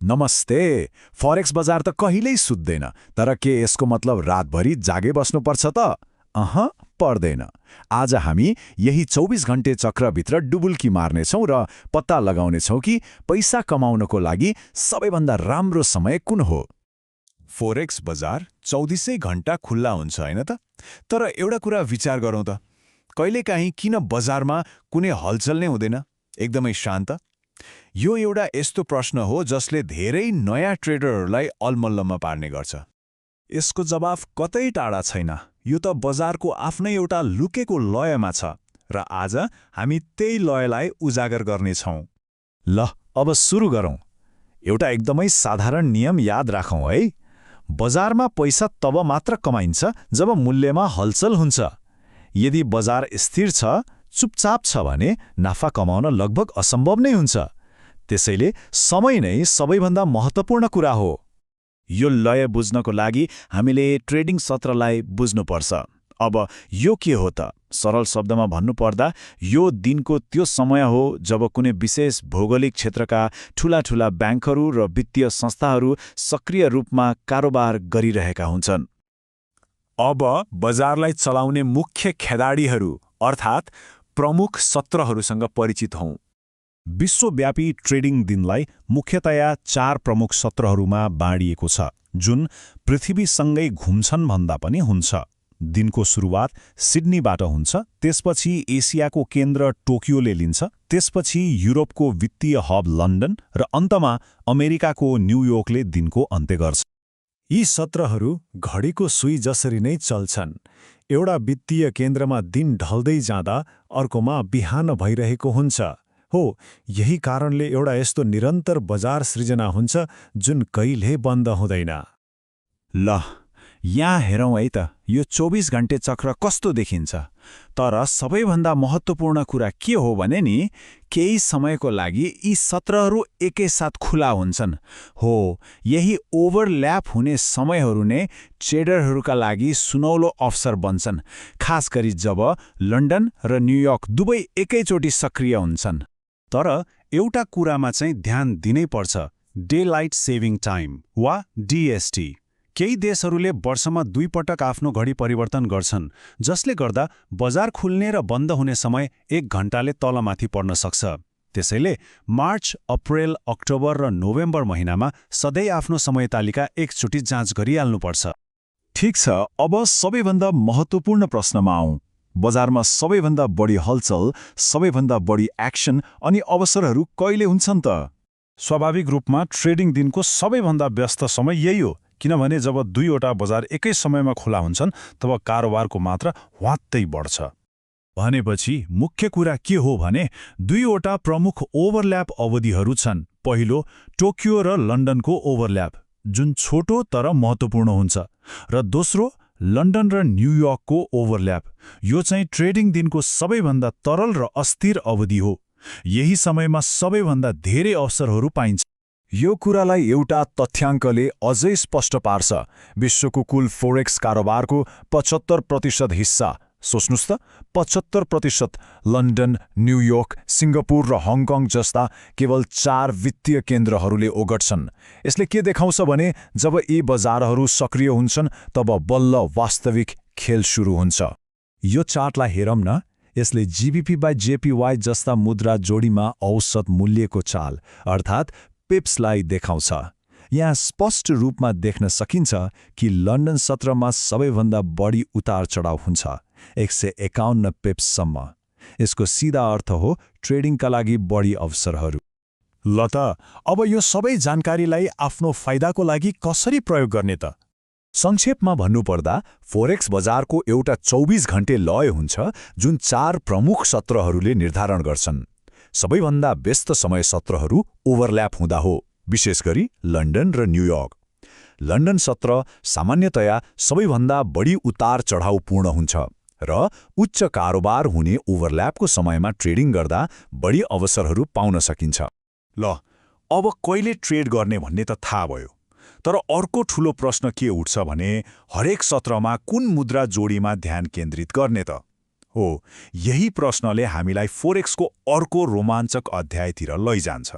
नमस्ते। फरेक्स बजार त कहिल्यै सुत्दैन, तर के यसको मतलब रातभरि जागे बस्नुपर्छ त? पर्दैन। आज हामी यही 24 घण्टे चक्रभित्र डुबुल्की मार्नेछौँ र पत्ता लगाउनेछौँ कि पैसा कमाउनको लागि सबैभन्दा राम्रो समय कुन हो। फोरेक्स बजार 24 घण्टा खुल्ला हुन्छ हैन त? तर एउटा कुरा विचार गरौँ त, कहिलेकाहीँ किन बजारमा कुनै हलचल नै हुँदैन, एकदमै शान्त? यो एउटा यस्तो प्रश्न हो जसले धेरै नयाँ ट्रेडरहरूलाई अलमल्लमा पार्ने गर्छ। यसको जवाफ कतै टाढा छैन। यो त बजारको आफ्नै एउटा लुकेको लयमा छ र आज हामी त्यही लयलाई उजागर गर्नेछौँ। ल, अब सुरु गरौँ। एउटा एकदमै साधारण नियम याद राखौँ है। बजारमा पैसा तब मात्र कमाइन्छ जब मूल्यमा हलचल हुन्छ। यदि बजार स्थिर छ, चुपचाप छ भने नाफा कमाउन लगभग असम्भव नै हुन्छ। त्यसैले समय नै सबैभन्दा महत्त्वपूर्ण कुरा हो। यो लय बुझ्नको लागि हामीले ट्रेडिङ सत्रलाई बुझ्नुपर्छ। अब यो के हो त? सरल शब्दमा भन्नुपर्दा यो दिनको त्यो समय हो जब कुनै विशेष भौगोलिक क्षेत्रका ठूला ब्याङ्कहरू र वित्तीय संस्थाहरू सक्रिय रूपमा कारोबार गरिरहेका हुन्छन्। अब बजारलाई चलाउने मुख्य खेलाडीहरू अर्थात् प्रमुख सत्रहरूसँग परिचित हौं। विश्वव्यापी ट्रेडिङ दिनलाई मुख्यतया 4 प्रमुख सत्रहरूमा बाँडिएको छ, जुन पृथ्वीसँगै घुम्छन् भन्दा पनि हुन्छ। दिनको सुरुवात सिडनीबाट हुन्छ, त्यसपछि एसियाको केन्द्र टोकियोले लिन्छ, त्यसपछि युरोपको वित्तीय हब लन्डन र अन्तमा अमेरिकाको न्युयोर्कले दिनको अन्त्य गर्छ। यी सत्रहरू घडीको सुई जसरी नै चल्छन्। एउटा वित्तीय केन्द्रमा दिन ढल्दै जाँदा अर्कोमा बिहान भइरहेको हुन्छ। हो, यही कारणले एउटा यस्तो निरन्तर बजार सृजना हुन्छ जुन कहिल्यै बन्द हुँदैन। ल, यहाँ हेरौँ है त, यो 24 घण्टे चक्र कस्तो देखिन्छ। तर सबैभन्दा महत्त्वपूर्ण कुरा के हो भने नि, केही समयको लागि यी सत्रहरू एकैसाथ खुला हुन्छन्। हो, यही ओभरल्याप हुने समयहरू नै ट्रेडरहरूका लागि सुनौलो अवसर बन्छन्, खास गरी जब लन्डन र न्युयोर्क दुवै एकैचोटि सक्रिय हुन्छन्। तर एउटा कुरामा चाहिँ ध्यान दिनै पर्छ, डे लाइट सेभिङ टाइम वा DST। केही देशहरूले वर्षमा 2 पटक आफ्नो घडी परिवर्तन गर्छन्, जसले गर्दा बजार खुल्ने र बन्द हुने समय 1 घण्टाले तलमाथि पर्न सक्छ। त्यसैले मार्च, अप्रिल, अक्टोबर र नोभेम्बर महिनामा सधैँ आफ्नो समय तालिका एकचोटि जाँच गरिहाल्नुपर्छ। ठिक छ, अब सबैभन्दा महत्त्वपूर्ण प्रश्नमा आउँ। बजारमा सबैभन्दा बढी हलचल, सबैभन्दा बढी एक्सन अनि अवसरहरू कहिले हुन्छन् त? स्वाभाविक रूपमा ट्रेडिङ दिनको सबैभन्दा व्यस्त समय यही हो, किनभने जब 2वटा बजार एकै समयमा खुला हुन्छन् तब कारोबारको मात्रा ह्वात्तै बढ्छ। भनेपछि मुख्य कुरा के हो भने 2वटा प्रमुख ओभरल्याप अवधिहरू छन्। पहिलो, टोकियो र लन्डनको ओभरल्याप, जुन छोटो तर महत्त्वपूर्ण हुन्छ, र दोस्रो, लन्डन र न्युयोर्कको ओभरल्याप। यो चाहिँ ट्रेडिङ दिनको सबैभन्दा तरल र अस्थिर अवधि हो। यही समयमा सबैभन्दा धेरै अवसरहरू पाइन्छ। यो कुरालाई एउटा तथ्याङ्कले अझै स्पष्ट पार्छ। विश्वको कुल फोरेक्स कारोबारको 75% हिस्सा, सोच्नुस् त, 75% लन्डन, न्युयोर्क, सिङ्गापुर र हङकङ जस्ता केवल 4 वित्तीय केन्द्रहरूले ओगट्छन्। यसले के देखाउँछ भने जब यी बजारहरू सक्रिय हुन्छन् तब बल्ल वास्तविक खेल सुरु हुन्छ। यो चार्टलाई हेरौँ न। यसले GBP/JPY जस्ता मुद्रा जोडीमा औसत मूल्यको चाल अर्थात् पिप्सलाई देखाउँछ। यहाँ स्पष्ट रूपमा देख्न सकिन्छ कि लन्डन सत्रमा सबैभन्दा बढी उतार चढाव हुन्छ, 151 पिप्ससम्म। यसको सिधा अर्थ हो ट्रेडिङका लागि बढी अवसरहरू। ल त, अब यो सबै जानकारीलाई आफ्नो फाइदाको लागि कसरी प्रयोग गर्ने त? संक्षेपमा भन्नुपर्दा फोरेक्स बजारको एउटा 24 घण्टे लय हुन्छ जुन 4 प्रमुख सत्रहरूले निर्धारण गर्छन्। सबैभन्दा व्यस्त समय सत्रहरू ओभरल्याप हुँदा हो, विशेष गरी लन्डन र न्युयोर्क। लन्डन सत्र सामान्यतया सबैभन्दा बढी उतार चढावपूर्ण हुन्छ र उच्च कारोबार हुने ओभरल्यापको समयमा ट्रेडिङ गर्दा बढी अवसरहरू पाउन सकिन्छ। ल, अब कहिले ट्रेड गर्ने भन्ने त थाहा भयो, तर अर्को ठूलो प्रश्न के उठ्छ भने हरेक सत्रमा कुन मुद्रा जोडीमा ध्यान केन्द्रित गर्ने त? हो, यही प्रश्नले हामीलाई फोरेक्सको अर्को रोमाञ्चक अध्यायतिर लैजान्छ।